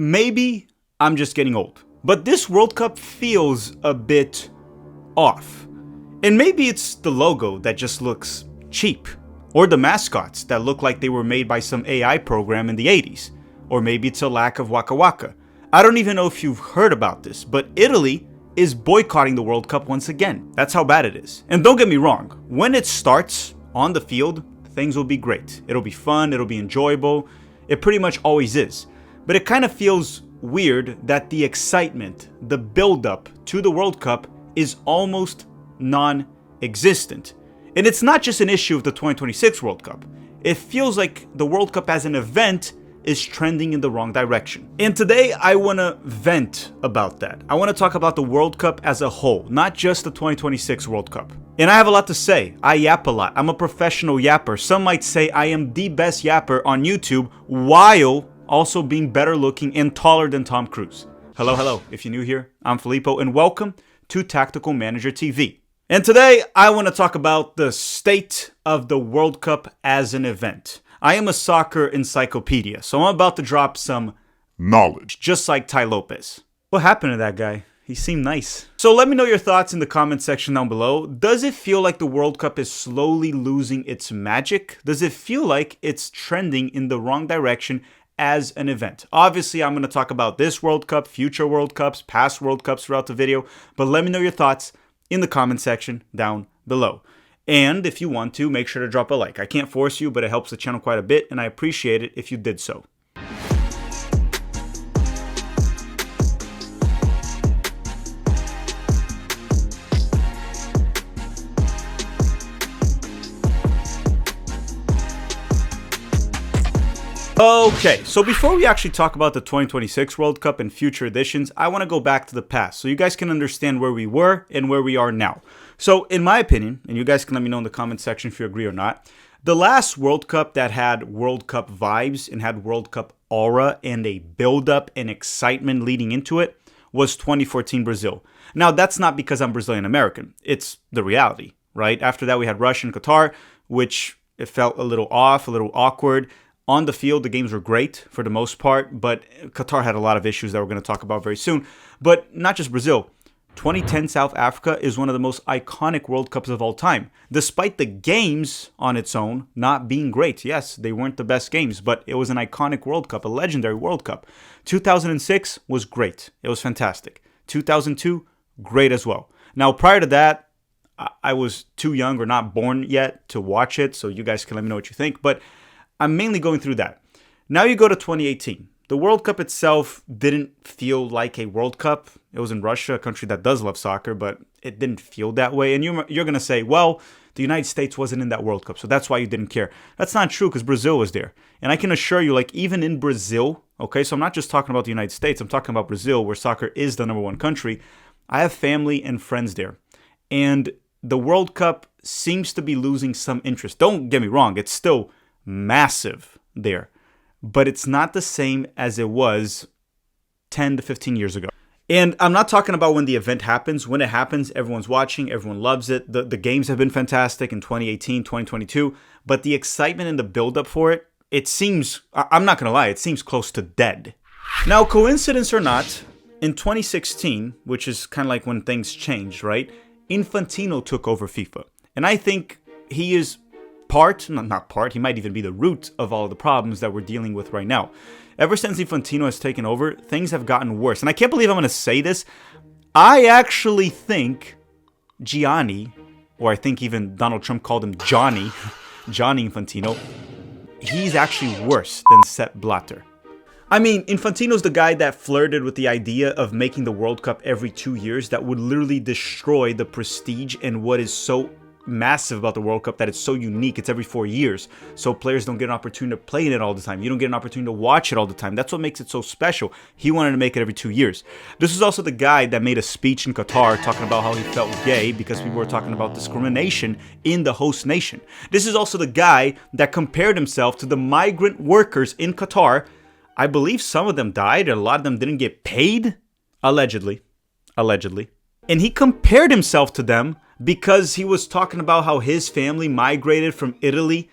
Maybe I'm just getting old, but this World Cup feels a bit off. And maybe it's the logo that just looks cheap, or the mascots that look like they were made by some AI program in the 80s, or maybe it's a lack of Waka Waka. I don't even know if you've heard about this, but Italy is boycotting the World Cup once again. That's how bad it is. And don't get me wrong, when it starts on the field, things will be great. It'll be fun, it'll be enjoyable. It pretty much always is. But it kind of feels weird that the excitement, the build-up to the World Cup is almost non-existent. And it's not just an issue of the 2026 World Cup. It feels like the World Cup as an event is trending in the wrong direction. And today I want to vent about that. I want to talk about the World Cup as a whole, not just the 2026 World Cup. And I have a lot to say. I yap a lot. I'm a professional yapper. Some might say I am the best yapper on YouTube while also being better looking and taller than Tom Cruise. Hello. If you're new here, I'm Filippo and welcome to Tactical Manager TV. And today I want to talk about the state of the World Cup as an event. I am a soccer encyclopedia, so I'm about to drop some knowledge, just like Tai Lopez. What happened to that guy? He seemed nice. So let me know your thoughts in the comment section down below. Does it feel like the World Cup is slowly losing its magic? Does it feel like it's trending in the wrong direction as an event? Obviously, I'm going to talk about this World Cup, future World Cups, past World Cups throughout the video, but let me know your thoughts in the comment section down below. And if you want to, make sure to drop a like. I can't force you, but it helps the channel quite a bit, and I appreciate it if you did so. Okay, so before we actually talk about the 2026 World Cup and future editions, I want to go back to the past so you guys can understand where we were and where we are now. So in my opinion, and you guys can let me know in the comment section if you agree or not, the last World Cup that had World Cup vibes and had World Cup aura and a build-up and excitement leading into it was 2014 Brazil. Now, that's not because I'm Brazilian American. It's the reality, right? After that, we had Russia and Qatar, which it felt a little off, a little awkward. On the field, the games were great for the most part, but Qatar had a lot of issues that we're going to talk about very soon. But not just Brazil. 2010 South Africa is one of the most iconic World Cups of all time. Despite the games on its own not being great. Yes, they weren't the best games, but it was an iconic World Cup, a legendary World Cup. 2006 was great. It was fantastic. 2002, great as well. Now, prior to that, I was too young or not born yet to watch it, so you guys can let me know what you think. But I'm mainly going through that. Now you go to 2018. The World Cup itself didn't feel like a World Cup. It was in Russia, a country that does love soccer, but it didn't feel that way. And you're going to say, well, the United States wasn't in that World Cup, so that's why you didn't care. That's not true because Brazil was there. And I can assure you, like even in Brazil, okay, so I'm not just talking about the United States, I'm talking about Brazil where soccer is the number one country. I have family and friends there. And the World Cup seems to be losing some interest. Don't get me wrong, it's still massive there, but it's not the same as it was 10 to 15 years ago. And I'm not talking about when the event happens. When it happens, everyone's watching, everyone loves it. The games have been fantastic in 2018, 2022, but the excitement and the buildup for it, it seems, I'm not going to lie, it seems close to dead. Now, coincidence or not, in 2016, which is kind of like when things changed, right? Infantino took over FIFA. And I think he is he might even be the root of all the problems that we're dealing with right now. Ever since Infantino has taken over, things have gotten worse. And I can't believe I'm going to say this. I actually think Gianni, or I think even Donald Trump called him Johnny Infantino, he's actually worse than Sepp Blatter. I mean, Infantino's the guy that flirted with the idea of making the World Cup every 2 years. That would literally destroy the prestige and what is so massive about the World Cup, that it's so unique. It's every 4 years, so players don't get an opportunity to play in it all the time. You don't get an opportunity to watch it all the time. That's what makes it so special. He wanted to make it every 2 years. This is also the guy that made a speech in Qatar talking about how he felt gay because people were talking about discrimination in the host nation. This is also the guy that compared himself to the migrant workers in Qatar. I believe some of them died and a lot of them didn't get paid, allegedly. And he compared himself to them because he was talking about how his family migrated from Italy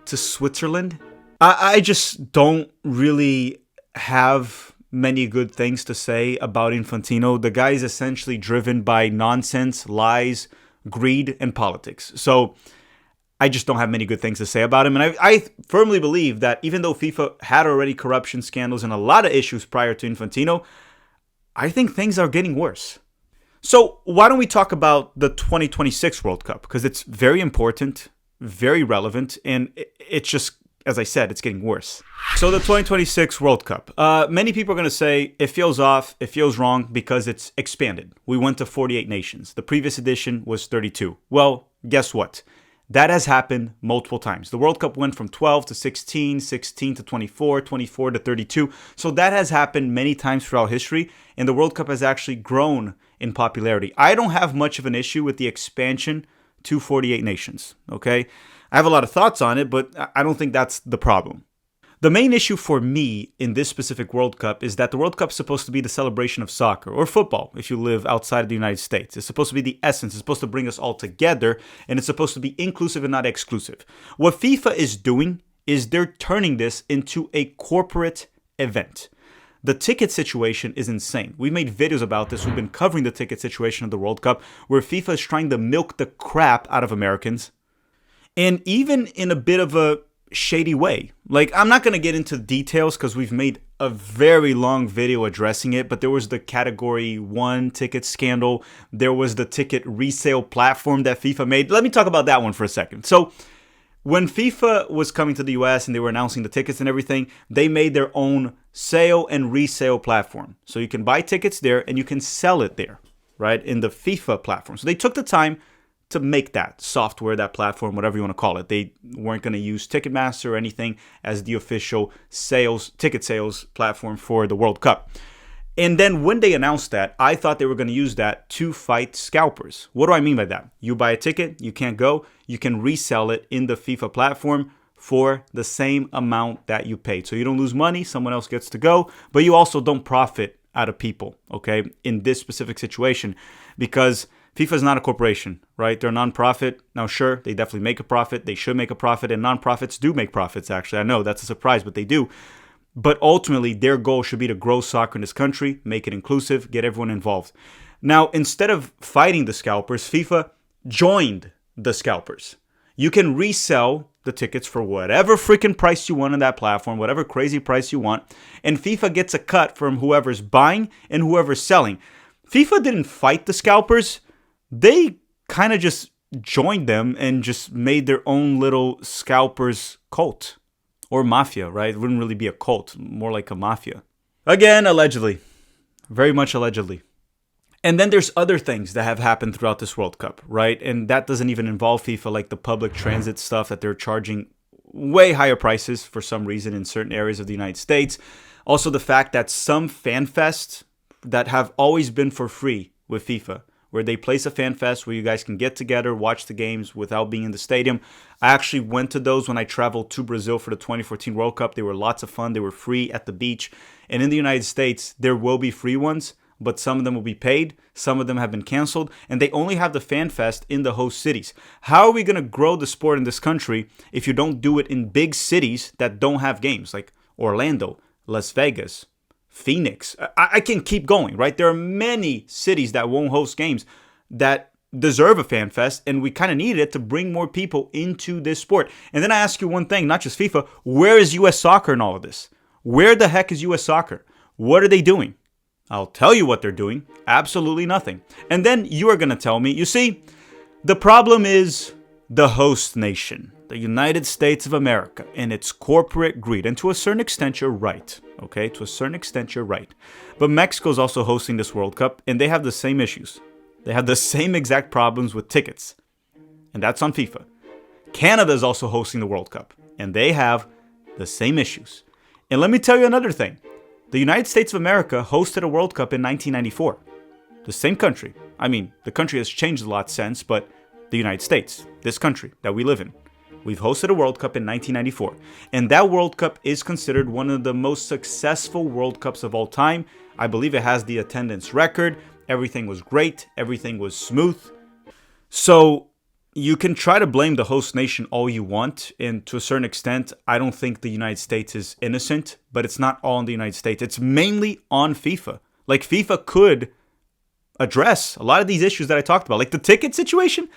to Switzerland. I just don't really have many good things to say about Infantino. The guy is essentially driven by nonsense, lies, greed, and politics. So I just don't have many good things to say about him. And I firmly believe that even though FIFA had already corruption scandals and a lot of issues prior to Infantino, I think things are getting worse. So why don't we talk about the 2026 World Cup? Because it's very important, very relevant, and it's just, as I said, it's getting worse. So the 2026 World Cup. Many people are going to say it feels off, it feels wrong because it's expanded. We went to 48 nations. The previous edition was 32. Well, guess what? That has happened multiple times. The World Cup went from 12 to 16, 16 to 24, 24 to 32. So that has happened many times throughout history, and the World Cup has actually grown in popularity. I don't have much of an issue with the expansion to 48 nations, okay? I have a lot of thoughts on it, but I don't think that's the problem. The main issue for me in this specific World Cup is that the World Cup is supposed to be the celebration of soccer, or football if you live outside of the United States. It's supposed to be the essence. It's supposed to bring us all together, and it's supposed to be inclusive and not exclusive. What FIFA is doing is they're turning this into a corporate event. The ticket situation is insane. We made videos about this. We've been covering the ticket situation of the World Cup, where FIFA is trying to milk the crap out of Americans, and even in a bit of a shady way. Like, I'm not going to get into details because we've made a very long video addressing it, but there was the Category 1 ticket scandal. There was the ticket resale platform that FIFA made. Let me talk about that one for a second. So when FIFA was coming to the US and they were announcing the tickets and everything, they made their own sale and resale platform. So you can buy tickets there and you can sell it there, right, in the FIFA platform. So they took the time to make that software, that platform, whatever you want to call it. They weren't going to use Ticketmaster or anything as the official ticket sales platform for the World Cup. And then when they announced that, I thought they were going to use that to fight scalpers. What do I mean by that? You buy a ticket, you can't go, you can resell it in the FIFA platform for the same amount that you paid. So you don't lose money, someone else gets to go, but you also don't profit out of people, okay, in this specific situation, because FIFA is not a corporation, right? They're a non-profit. Now, sure, they definitely make a profit. They should make a profit, and non-profits do make profits, actually. I know that's a surprise, but they do. But ultimately, their goal should be to grow soccer in this country, make it inclusive, get everyone involved. Now, instead of fighting the scalpers, FIFA joined the scalpers. You can resell the tickets for whatever freaking price you want on that platform, whatever crazy price you want, and FIFA gets a cut from whoever's buying and whoever's selling. FIFA didn't fight the scalpers. They kind of just joined them and just made their own little scalpers cult. Or mafia, right? It wouldn't really be a cult, more like a mafia. Again, allegedly. Very much allegedly. And then there's other things that have happened throughout this World Cup, right? And that doesn't even involve FIFA, like the public transit stuff that they're charging way higher prices for some reason in certain areas of the United States. Also the fact that some fan fests that have always been for free with FIFA, where they place a fan fest where you guys can get together, watch the games without being in the stadium. I actually went to those when I traveled to Brazil for the 2014 World Cup. They were lots of fun. They were free at the beach. And in the United States, there will be free ones, but some of them will be paid. Some of them have been canceled, and they only have the fan fest in the host cities. How are we going to grow the sport in this country if you don't do it in big cities that don't have games, like Orlando, Las Vegas, Phoenix? I can keep going, right? There are many cities that won't host games that deserve a fan fest, and we kind of need it to bring more people into this sport. And then I ask you one thing, not just FIFA, where is U.S. soccer in all of this? Where the heck is U.S. soccer? What are they doing? I'll tell you what they're doing. Absolutely nothing. And then you are going to tell me, you see, the problem is the host nation, the United States of America, and its corporate greed. And to a certain extent, you're right. Okay, to a certain extent, you're right. But Mexico's also hosting this World Cup, and they have the same issues. They have the same exact problems with tickets. And that's on FIFA. Canada's also hosting the World Cup, and they have the same issues. And let me tell you another thing. The United States of America hosted a World Cup in 1994. The same country. I mean, the country has changed a lot since, but the United States, this country that we live in, we've hosted a World Cup in 1994. And that World Cup is considered one of the most successful World Cups of all time. I believe it has the attendance record. Everything was great. Everything was smooth. So, you can try to blame the host nation all you want. And to a certain extent, I don't think the United States is innocent, but it's not all on the United States. It's mainly on FIFA. Like, FIFA could address a lot of these issues that I talked about. Like the ticket situation,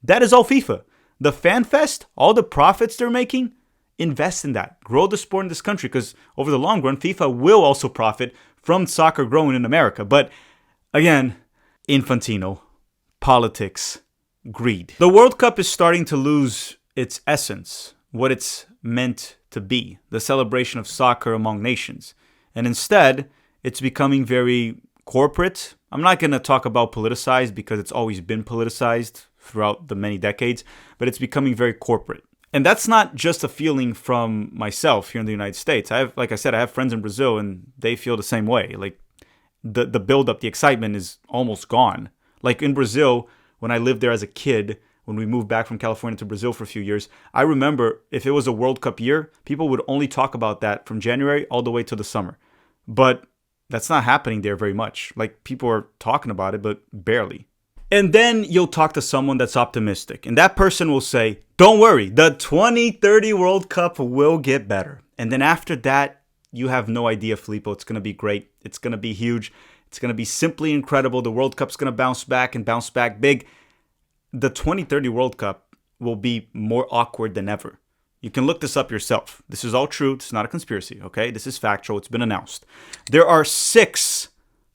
that is all FIFA. The Fan Fest, all the profits they're making, invest in that. Grow the sport in this country, because over the long run, FIFA will also profit from soccer growing in America. But again, Infantino, politics, greed. The World Cup is starting to lose its essence, what it's meant to be, the celebration of soccer among nations. And instead, it's becoming very corporate. I'm not going to talk about politicized, because it's always been politicized throughout the many decades, but it's becoming very corporate. And that's not just a feeling from myself here in the United States. Like I said, I have friends in Brazil, and they feel the same way. Like the build-up, the excitement is almost gone. Like in Brazil, when I lived there as a kid, when we moved back from California to Brazil for a few years, I remember if it was a World Cup year, people would only talk about that from January all the way to the summer. But that's not happening there very much. Like, people are talking about it, but barely. And then you'll talk to someone that's optimistic, and that person will say, don't worry, the 2030 World Cup will get better. And then after that, you have no idea, Filippo. It's going to be great. It's going to be huge. It's going to be simply incredible. The World Cup's going to bounce back and bounce back big. The 2030 World Cup will be more awkward than ever. You can look this up yourself. This is all true. It's not a conspiracy, okay? This is factual. It's been announced. There are 6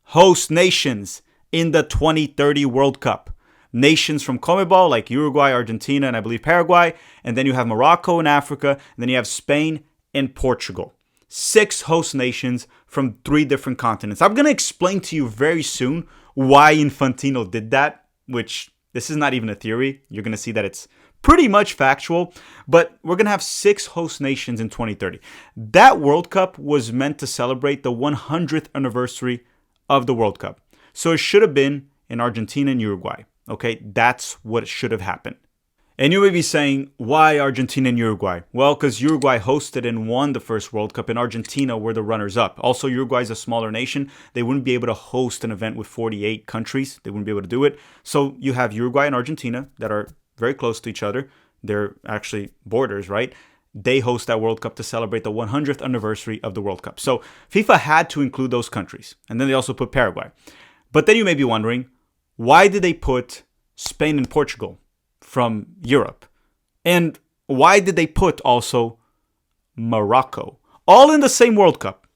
host nations in the 2030 World Cup. Nations from CONMEBOL like Uruguay, Argentina, and I believe Paraguay. And then you have Morocco in Africa. And then you have Spain and Portugal. 6 host nations from 3 different continents. I'm going to explain to you very soon why Infantino did that, which this is not even a theory. You're going to see that it's pretty much factual. But we're going to have 6 host nations in 2030. That World Cup was meant to celebrate the 100th anniversary of the World Cup. So it should have been in Argentina and Uruguay. Okay, that's what should have happened. And you may be saying, why Argentina and Uruguay? Well, because Uruguay hosted and won the first World Cup, and Argentina were the runners-up. Also, Uruguay is a smaller nation. They wouldn't be able to host an event with 48 countries. They wouldn't be able to do it. So you have Uruguay and Argentina that are very close to each other. They're actually borders, right? They host that World Cup to celebrate the 100th anniversary of the World Cup. So FIFA had to include those countries. And then they also put Paraguay. But then you may be wondering, why did they put Spain and Portugal from Europe? And why did they put also Morocco? All in the same World Cup.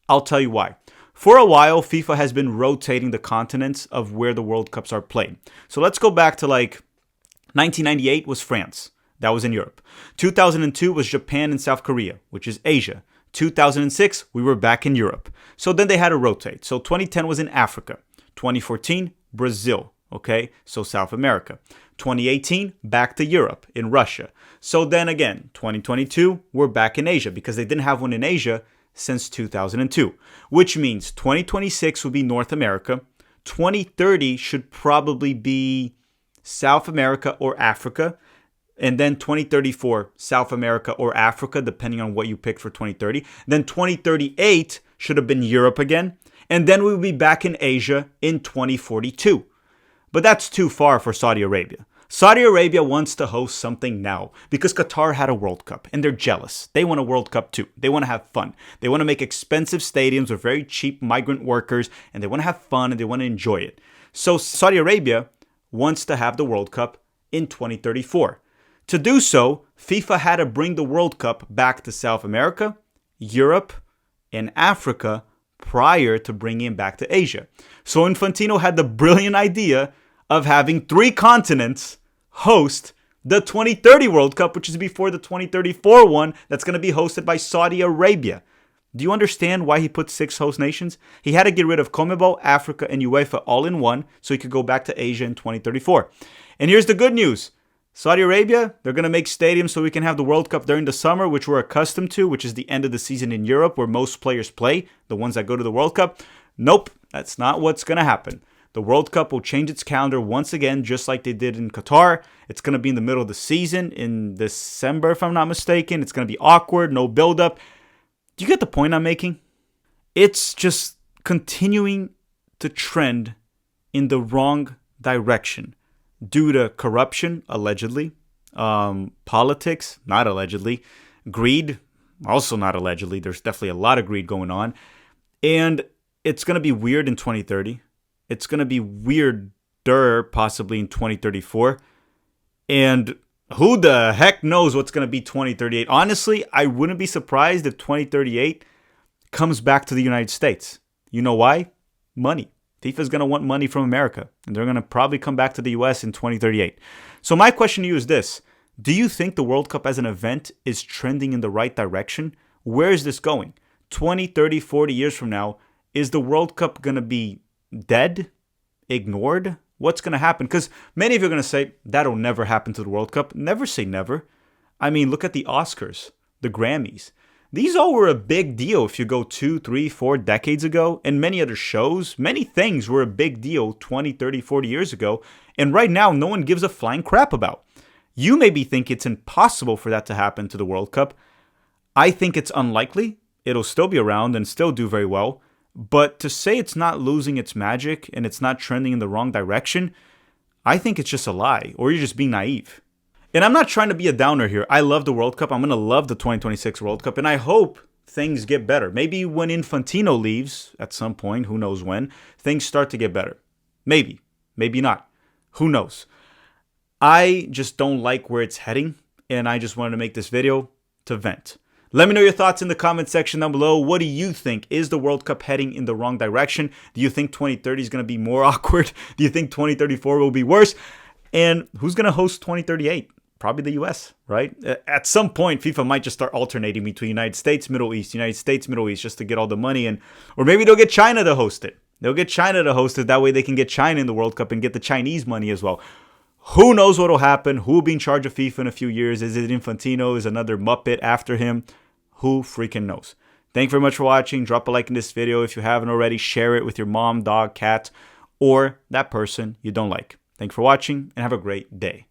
I'll tell you why. For a while, FIFA has been rotating the continents of where the World Cups are played. So let's go back to 1998 was France. That was in Europe. 2002 was Japan and South Korea, which is Asia. 2006, we were back in Europe. So then they had to rotate. So 2010 was in Africa. 2014, Brazil. Okay, so South America. 2018, back to Europe, in Russia. So then again, 2022, we're back in Asia, because they didn't have one in Asia since 2002. Which means 2026 will be North America. 2030 should probably be South America or Africa. And then 2034, South America or Africa, depending on what you pick for 2030. Then 2038 should have been Europe again. And then we'll be back in Asia in 2042. But that's too far for Saudi Arabia. Saudi Arabia wants to host something now because Qatar had a World Cup and they're jealous. They want a World Cup too. They want to have fun. They want to make expensive stadiums with very cheap migrant workers, and they want to have fun and they want to enjoy it. So Saudi Arabia wants to have the World Cup in 2034. To do so, FIFA had to bring the World Cup back to South America, Europe, and Africa prior to bringing it back to Asia. So Infantino had the brilliant idea of having 3 continents host the 2030 World Cup, which is before the 2034 one that's going to be hosted by Saudi Arabia. Do you understand why he put 6 host nations? He had to get rid of CONMEBOL, Africa, and UEFA all in one so he could go back to Asia in 2034. And here's the good news. Saudi Arabia, they're going to make stadiums so we can have the World Cup during the summer, which we're accustomed to, which is the end of the season in Europe where most players play, the ones that go to the World Cup. Nope, that's not what's going to happen. The World Cup will change its calendar once again, just like they did in Qatar. It's going to be in the middle of the season in December, if I'm not mistaken. It's going to be awkward, no build-up. Do you get the point I'm making? It's just continuing to trend in the wrong direction. due to corruption, allegedly, politics, not allegedly, greed, also not allegedly. There's definitely a lot of greed going on. And it's going to be weird in 2030. It's going to be weirder possibly in 2034. And who the heck knows what's going to be 2038? Honestly, I wouldn't be surprised if 2038 comes back to the United States. You know why? Money. FIFA's going to want money from America, and they're going to probably come back to the US in 2038. So my question to you is this. Do you think the World Cup as an event is trending in the right direction? Where is this going? 20, 30, 40 years from now, is the World Cup going to be dead? Ignored? What's going to happen? Because many of you are going to say, that'll never happen to the World Cup. Never say never. I mean, look at the Oscars, the Grammys. These all were a big deal if you go 2, 3, 4 decades ago. And many other shows, many things were a big deal 20, 30, 40 years ago. And right now, no one gives a flying crap about. You maybe think it's impossible for that to happen to the World Cup. I think it's unlikely. It'll still be around and still do very well. But to say it's not losing its magic and it's not trending in the wrong direction, I think it's just a lie, or you're just being naive. And I'm not trying to be a downer here. I love the World Cup. I'm going to love the 2026 World Cup. And I hope things get better. Maybe when Infantino leaves at some point, who knows when, things start to get better. Maybe. Maybe not. Who knows? I just don't like where it's heading. And I just wanted to make this video to vent. Let me know your thoughts in the comment section down below. What do you think? Is the World Cup heading in the wrong direction? Do you think 2030 is going to be more awkward? Do you think 2034 will be worse? And who's going to host 2038? Probably the US, right? At some point, FIFA might just start alternating between United States, Middle East, just to get all the money. Or maybe they'll get China to host it. They'll get China to host it. That way they can get China in the World Cup and get the Chinese money as well. Who knows what will happen? Who will be in charge of FIFA in a few years? Is it Infantino? Is another Muppet after him? Who freaking knows? Thank you very much for watching. Drop a like in this video. If you haven't already, share it with your mom, dog, cat, or that person you don't like. Thank you for watching and have a great day.